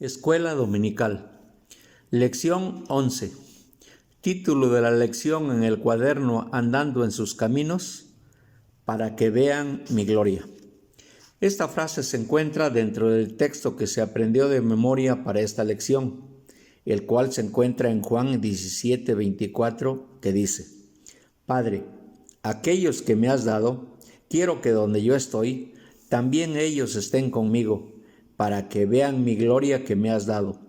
Escuela Dominical. Lección 11. Título de la lección en el cuaderno Andando en sus caminos, para que vean mi gloria. Esta frase se encuentra dentro del texto que se aprendió de memoria para esta lección, el cual se encuentra en Juan 17:24, que dice: Padre, aquellos que me has dado, quiero que donde yo estoy, también ellos estén conmigo, para que vean mi gloria que me has dado,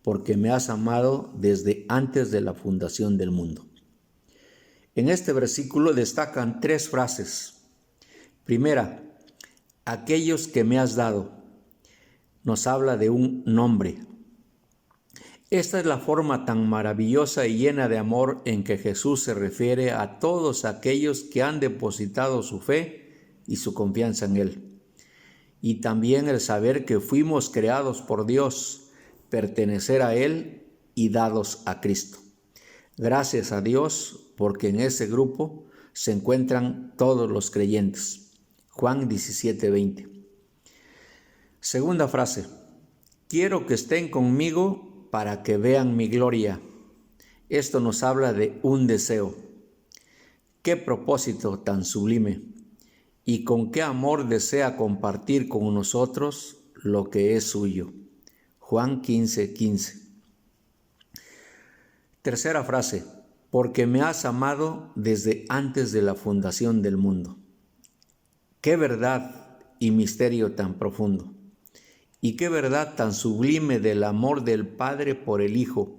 porque me has amado desde antes de la fundación del mundo. En este versículo destacan tres frases. Primera, aquellos que me has dado. Nos habla de un nombre. Esta es la forma tan maravillosa y llena de amor en que Jesús se refiere a todos aquellos que han depositado su fe y su confianza en Él. Y también el saber que fuimos creados por Dios, pertenecer a Él y dados a Cristo. Gracias a Dios, porque en ese grupo se encuentran todos los creyentes. Juan 17:20. Segunda frase, quiero que estén conmigo para que vean mi gloria. Esto nos habla de un deseo. Qué propósito tan sublime. Y con qué amor desea compartir con nosotros lo que es suyo. Juan 15:15. Tercera frase, porque me has amado desde antes de la fundación del mundo. Qué verdad y misterio tan profundo. Y qué verdad tan sublime del amor del Padre por el Hijo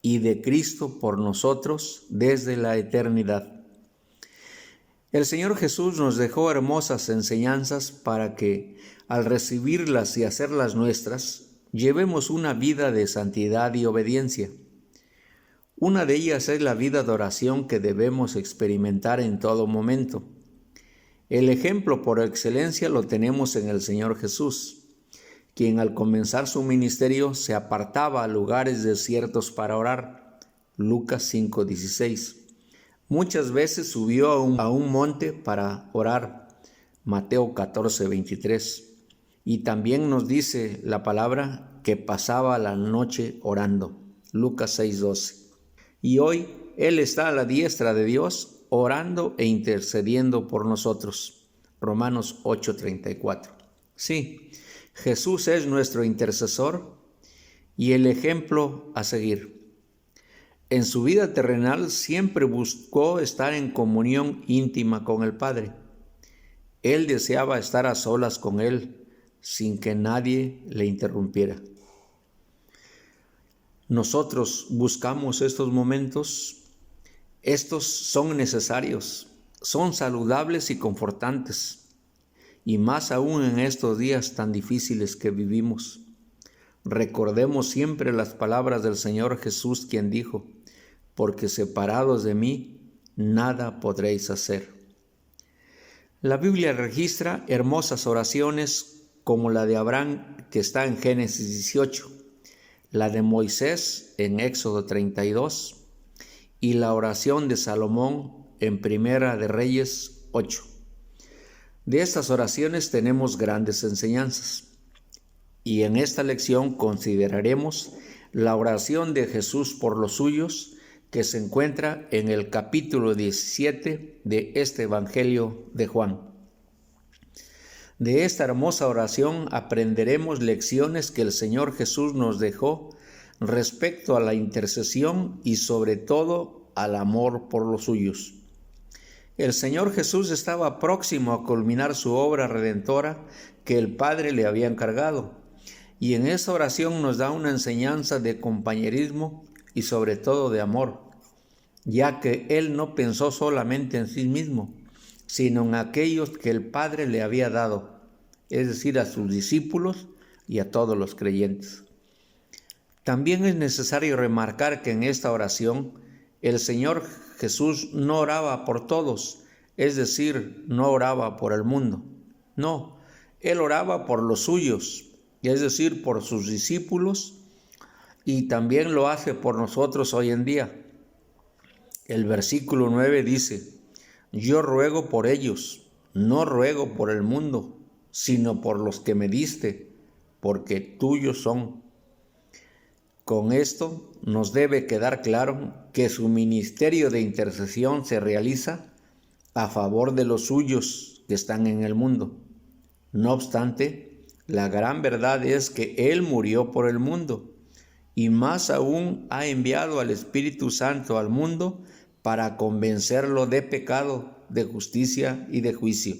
y de Cristo por nosotros desde la eternidad. El Señor Jesús nos dejó hermosas enseñanzas para que, al recibirlas y hacerlas nuestras, llevemos una vida de santidad y obediencia. Una de ellas es la vida de oración que debemos experimentar en todo momento. El ejemplo por excelencia lo tenemos en el Señor Jesús, quien al comenzar su ministerio se apartaba a lugares desiertos para orar. Lucas 5:16. Muchas veces subió a un monte para orar. Mateo 14:23. Y también nos dice la palabra que pasaba la noche orando. Lucas 6:12. Y hoy Él está a la diestra de Dios, orando e intercediendo por nosotros. Romanos 8:34. Sí, Jesús es nuestro intercesor y el ejemplo a seguir. En su vida terrenal siempre buscó estar en comunión íntima con el Padre. Él deseaba estar a solas con Él, sin que nadie le interrumpiera. Nosotros buscamos estos momentos. Estos son necesarios, son saludables y confortantes, y más aún en estos días tan difíciles que vivimos. Recordemos siempre las palabras del Señor Jesús, quien dijo: porque separados de mí, nada podréis hacer. La Biblia registra hermosas oraciones como la de Abraham, que está en Génesis 18, la de Moisés en Éxodo 32 y la oración de Salomón en Primera de Reyes 8. De estas oraciones tenemos grandes enseñanzas. Y en esta lección consideraremos la oración de Jesús por los suyos, que se encuentra en el capítulo 17 de este Evangelio de Juan. De esta hermosa oración aprenderemos lecciones que el Señor Jesús nos dejó respecto a la intercesión y sobre todo al amor por los suyos. El Señor Jesús estaba próximo a culminar su obra redentora que el Padre le había encargado. Y en esa oración nos da una enseñanza de compañerismo y sobre todo de amor, ya que Él no pensó solamente en sí mismo, sino en aquellos que el Padre le había dado, es decir, a sus discípulos y a todos los creyentes. También es necesario remarcar que en esta oración el Señor Jesús no oraba por todos, es decir, no oraba por el mundo. No, Él oraba por los suyos, es decir, por sus discípulos, y también lo hace por nosotros hoy en día. El versículo 9 dice: yo ruego por ellos, no ruego por el mundo, sino por los que me diste, porque tuyos son. Con esto nos debe quedar claro que su ministerio de intercesión se realiza a favor de los suyos que están en el mundo. No obstante, la gran verdad es que Él murió por el mundo y más aún ha enviado al Espíritu Santo al mundo para convencerlo de pecado, de justicia y de juicio.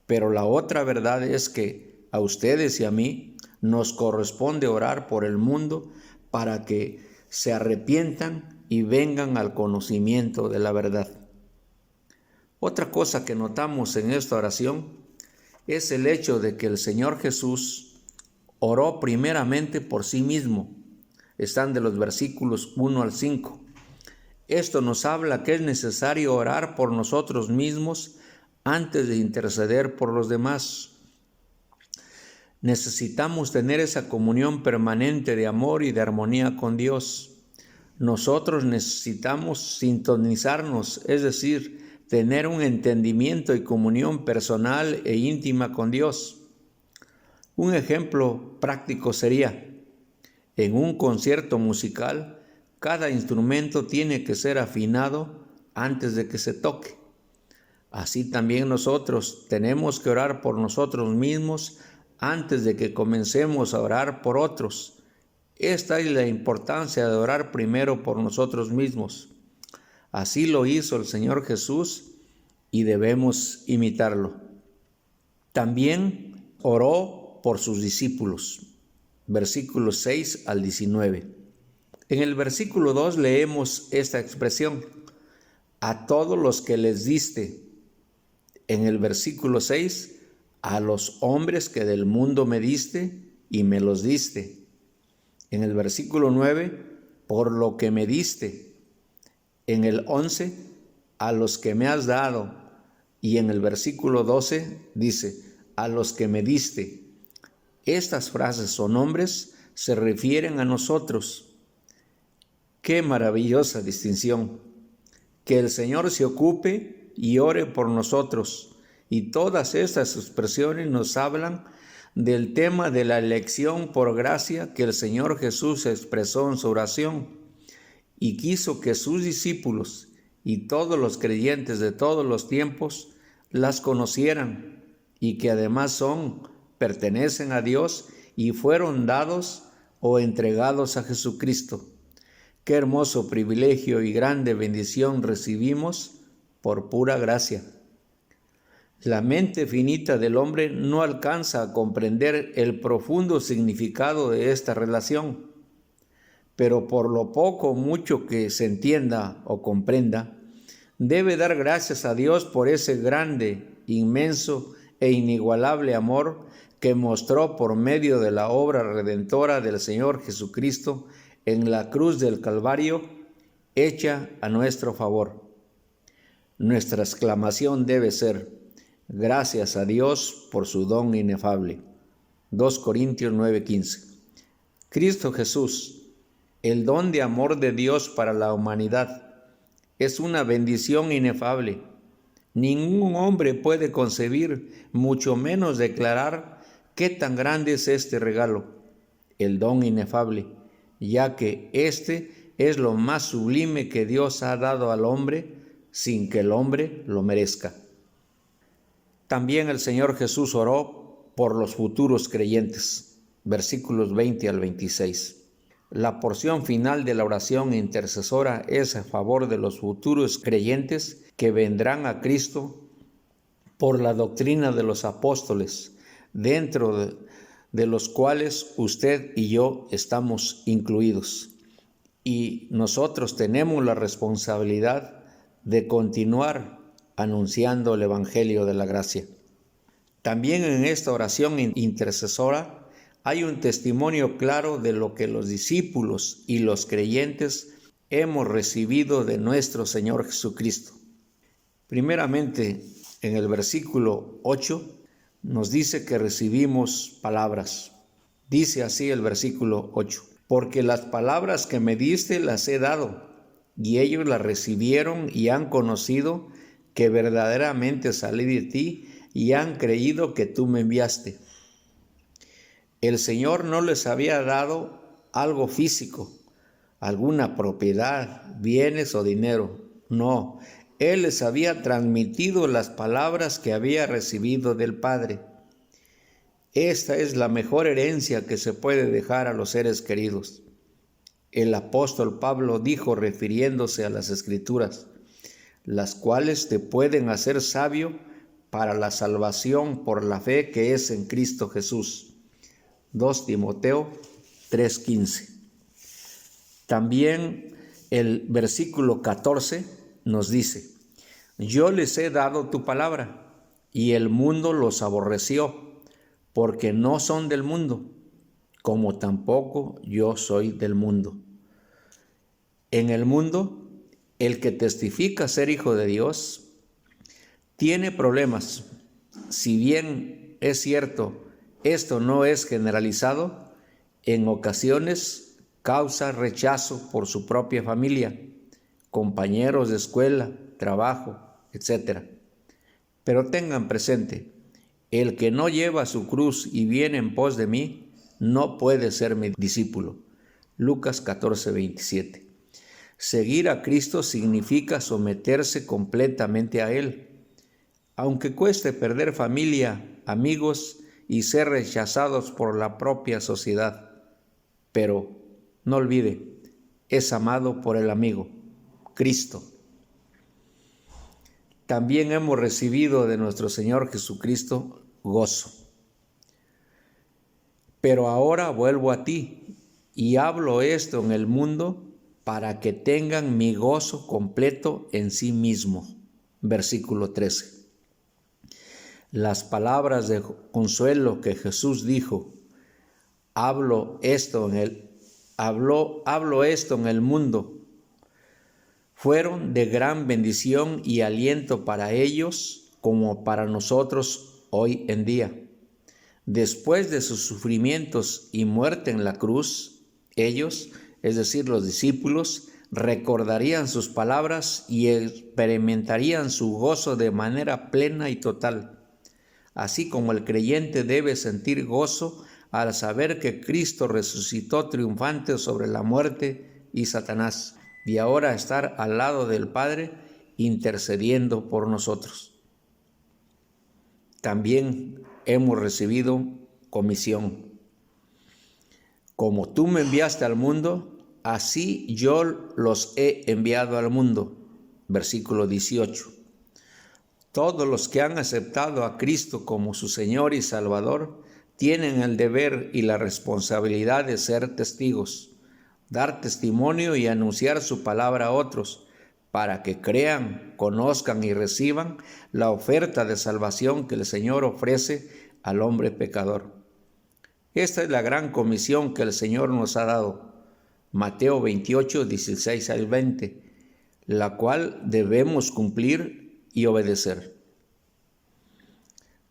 Pero la otra verdad es que a ustedes y a mí nos corresponde orar por el mundo para que se arrepientan y vengan al conocimiento de la verdad. Otra cosa que notamos en esta oración es el hecho de que el Señor Jesús oró primeramente por sí mismo. Están de los versículos 1 al 5. Esto nos habla que es necesario orar por nosotros mismos antes de interceder por los demás. Necesitamos tener esa comunión permanente de amor y de armonía con Dios. Nosotros necesitamos sintonizarnos, es decir, tener un entendimiento y comunión personal e íntima con Dios. Un ejemplo práctico sería, en un concierto musical, cada instrumento tiene que ser afinado antes de que se toque. Así también nosotros tenemos que orar por nosotros mismos antes de que comencemos a orar por otros. Esta es la importancia de orar primero por nosotros mismos. Así lo hizo el Señor Jesús y debemos imitarlo. También oró por sus discípulos. Versículos 6 al 19. En el versículo 2 leemos esta expresión: a todos los que les diste. En el versículo 6, a los hombres que del mundo me diste y me los diste. En el versículo 9, por lo que me diste. En el 11, a los que me has dado. Y en el versículo 12 dice, a los que me diste. Estas frases o nombres se refieren a nosotros. ¡Qué maravillosa distinción! Que el Señor se ocupe y ore por nosotros. Y todas estas expresiones nos hablan del tema de la elección por gracia que el Señor Jesús expresó en su oración y quiso que sus discípulos y todos los creyentes de todos los tiempos las conocieran y que además pertenecen a Dios y fueron dados o entregados a Jesucristo. Qué hermoso privilegio y grande bendición recibimos por pura gracia. La mente finita del hombre no alcanza a comprender el profundo significado de esta relación, pero por lo poco o mucho que se entienda o comprenda, debe dar gracias a Dios por ese grande, inmenso e inigualable amor que mostró por medio de la obra redentora del Señor Jesucristo en la cruz del Calvario, hecha a nuestro favor. Nuestra exclamación debe ser: gracias a Dios por su don inefable. 2 Corintios 9:15. Cristo Jesús, el don de amor de Dios para la humanidad, es una bendición inefable. Ningún hombre puede concebir, mucho menos declarar, qué tan grande es este regalo, el don inefable, ya que este es lo más sublime que Dios ha dado al hombre sin que el hombre lo merezca. También el Señor Jesús oró por los futuros creyentes, versículos 20 al 26. La porción final de la oración intercesora es a favor de los futuros creyentes que vendrán a Cristo por la doctrina de los apóstoles, dentro de los cuales usted y yo estamos incluidos. Y nosotros tenemos la responsabilidad de continuar anunciando el Evangelio de la gracia. También en esta oración intercesora hay un testimonio claro de lo que los discípulos y los creyentes hemos recibido de nuestro Señor Jesucristo. Primeramente, en el versículo 8 nos dice que recibimos palabras. Dice así el versículo 8: porque las palabras que me diste las he dado, y ellos las recibieron y han conocido que verdaderamente salí de ti y han creído que tú me enviaste. El Señor no les había dado algo físico, alguna propiedad, bienes o dinero. No, Él les había transmitido las palabras que había recibido del Padre. Esta es la mejor herencia que se puede dejar a los seres queridos. El apóstol Pablo dijo, refiriéndose a las Escrituras, las cuales te pueden hacer sabio para la salvación por la fe que es en Cristo Jesús. 2 Timoteo 3:15. También el versículo 14 nos dice, yo les he dado tu palabra, y el mundo los aborreció, porque no son del mundo, como tampoco yo soy del mundo. En el mundo, el que testifica ser hijo de Dios tiene problemas. Si bien es cierto, esto no es generalizado, en ocasiones causa rechazo por su propia familia, compañeros de escuela, trabajo, etc. Pero tengan presente, el que no lleva su cruz y viene en pos de mí, no puede ser mi discípulo. Lucas 14:27. Seguir a Cristo significa someterse completamente a Él. Aunque cueste perder familia, amigos y ser rechazados por la propia sociedad. Pero no olvide, es amado por el amigo, Cristo. También hemos recibido de nuestro Señor Jesucristo gozo. Pero ahora vuelvo a ti y hablo esto en el mundo para que tengan mi gozo completo en sí mismo. Versículo 13. Las palabras de consuelo que Jesús dijo, hablo esto en el mundo, fueron de gran bendición y aliento para ellos como para nosotros hoy en día. Después de sus sufrimientos y muerte en la cruz, ellos, es decir, los discípulos, recordarían sus palabras y experimentarían su gozo de manera plena y total. Así como el creyente debe sentir gozo al saber que Cristo resucitó triunfante sobre la muerte y Satanás, y ahora estar al lado del Padre intercediendo por nosotros. También hemos recibido comisión. Como tú me enviaste al mundo, así yo los he enviado al mundo. Versículo 18. Todos los que han aceptado a Cristo como su Señor y Salvador tienen el deber y la responsabilidad de ser testigos, dar testimonio y anunciar su palabra a otros, para que crean, conozcan y reciban la oferta de salvación que el Señor ofrece al hombre pecador. Esta es la gran comisión que el Señor nos ha dado, Mateo 28, 16 al 20, la cual debemos cumplir y obedecer.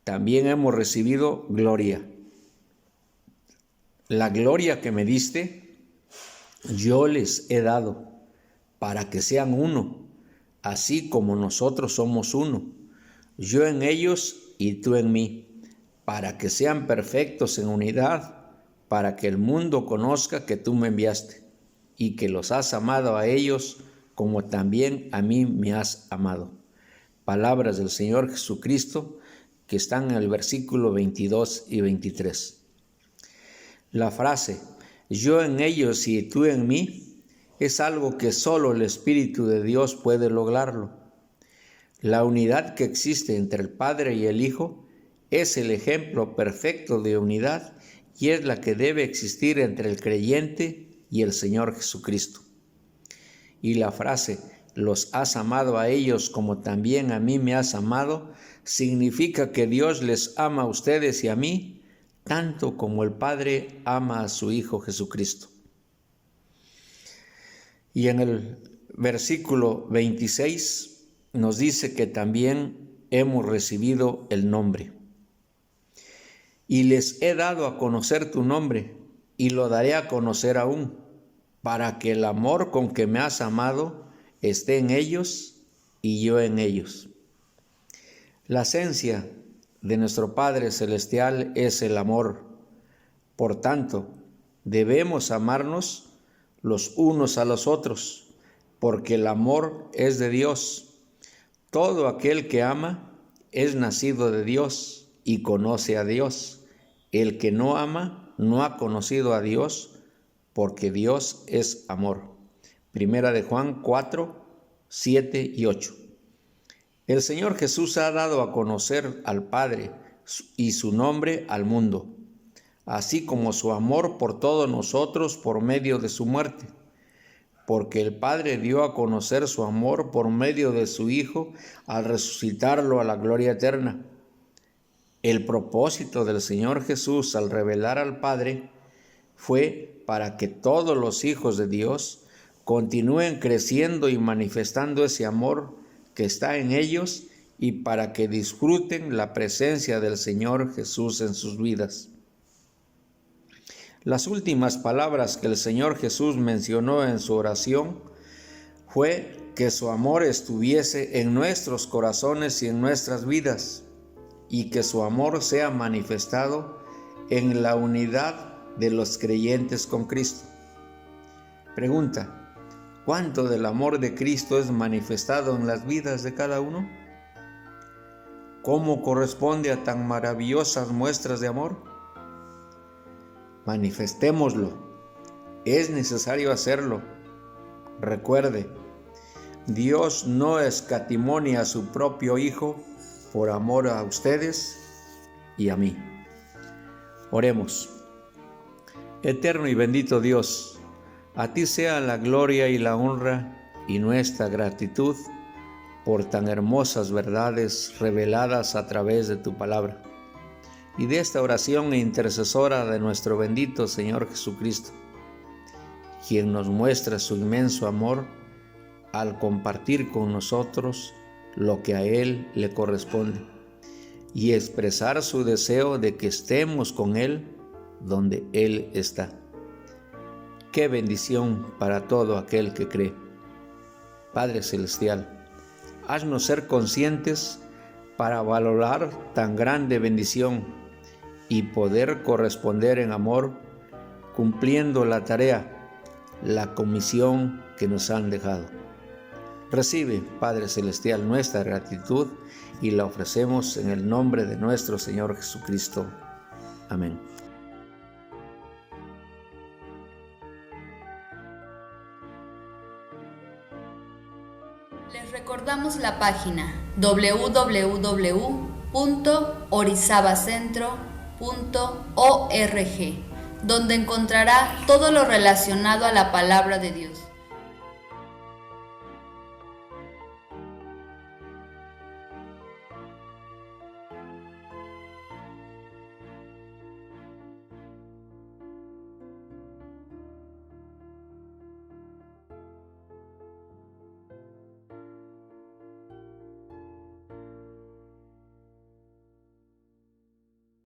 También hemos recibido gloria. La gloria que me diste, yo les he dado, para que sean uno, así como nosotros somos uno, yo en ellos y tú en mí, para que sean perfectos en unidad, para que el mundo conozca que tú me enviaste y que los has amado a ellos como también a mí me has amado. Palabras del Señor Jesucristo que están en el versículo 22 y 23. La frase, yo en ellos y tú en mí, es algo que solo el Espíritu de Dios puede lograrlo. La unidad que existe entre el Padre y el Hijo es el ejemplo perfecto de unidad y es la que debe existir entre el creyente y el Señor Jesucristo. Y la frase, los has amado a ellos como también a mí me has amado, significa que Dios les ama a ustedes y a mí, tanto como el Padre ama a su Hijo Jesucristo. Y en el versículo 26 nos dice que también hemos recibido el nombre. Y les he dado a conocer tu nombre, y lo daré a conocer aún, para que el amor con que me has amado esté en ellos y yo en ellos. La esencia de nuestro Padre Celestial es el amor. Por tanto, Debemos amarnos los unos a los otros, porque el amor es de Dios. Todo aquel que ama es nacido de Dios y conoce a Dios. El que no ama no ha conocido a Dios, porque Dios es amor. Primera de Juan 4, 7 y 8. El Señor Jesús ha dado a conocer al Padre y su nombre al mundo, así como su amor por todos nosotros por medio de su muerte. Porque el Padre dio a conocer su amor por medio de su Hijo al resucitarlo a la gloria eterna. El propósito del Señor Jesús al revelar al Padre fue para que todos los hijos de Dios continúen creciendo y manifestando ese amor que está en ellos y para que disfruten la presencia del Señor Jesús en sus vidas. Las últimas palabras que el Señor Jesús mencionó en su oración fue que su amor estuviese en nuestros corazones y en nuestras vidas, y que su amor sea manifestado en la unidad de los creyentes con Cristo. Pregunta: ¿cuánto del amor de Cristo es manifestado en las vidas de cada uno? ¿Cómo corresponde a tan maravillosas muestras de amor? Manifestémoslo. Es necesario hacerlo. Recuerde, Dios no escatimó a su propio Hijo por amor a ustedes y a mí. Oremos. Eterno y bendito Dios, a ti sea la gloria y la honra y nuestra gratitud por tan hermosas verdades reveladas a través de tu palabra y de esta oración intercesora de nuestro bendito Señor Jesucristo, quien nos muestra su inmenso amor al compartir con nosotros lo que a Él le corresponde y expresar su deseo de que estemos con Él donde Él está. ¡Qué bendición para todo aquel que cree! Padre Celestial, haznos ser conscientes para valorar tan grande bendición y poder corresponder en amor, cumpliendo la tarea, la comisión que nos han dejado. Recibe, Padre Celestial, nuestra gratitud y la ofrecemos en el nombre de nuestro Señor Jesucristo. Amén. Les recordamos la página www.orizabacentro.org, donde encontrará todo lo relacionado a la palabra de Dios.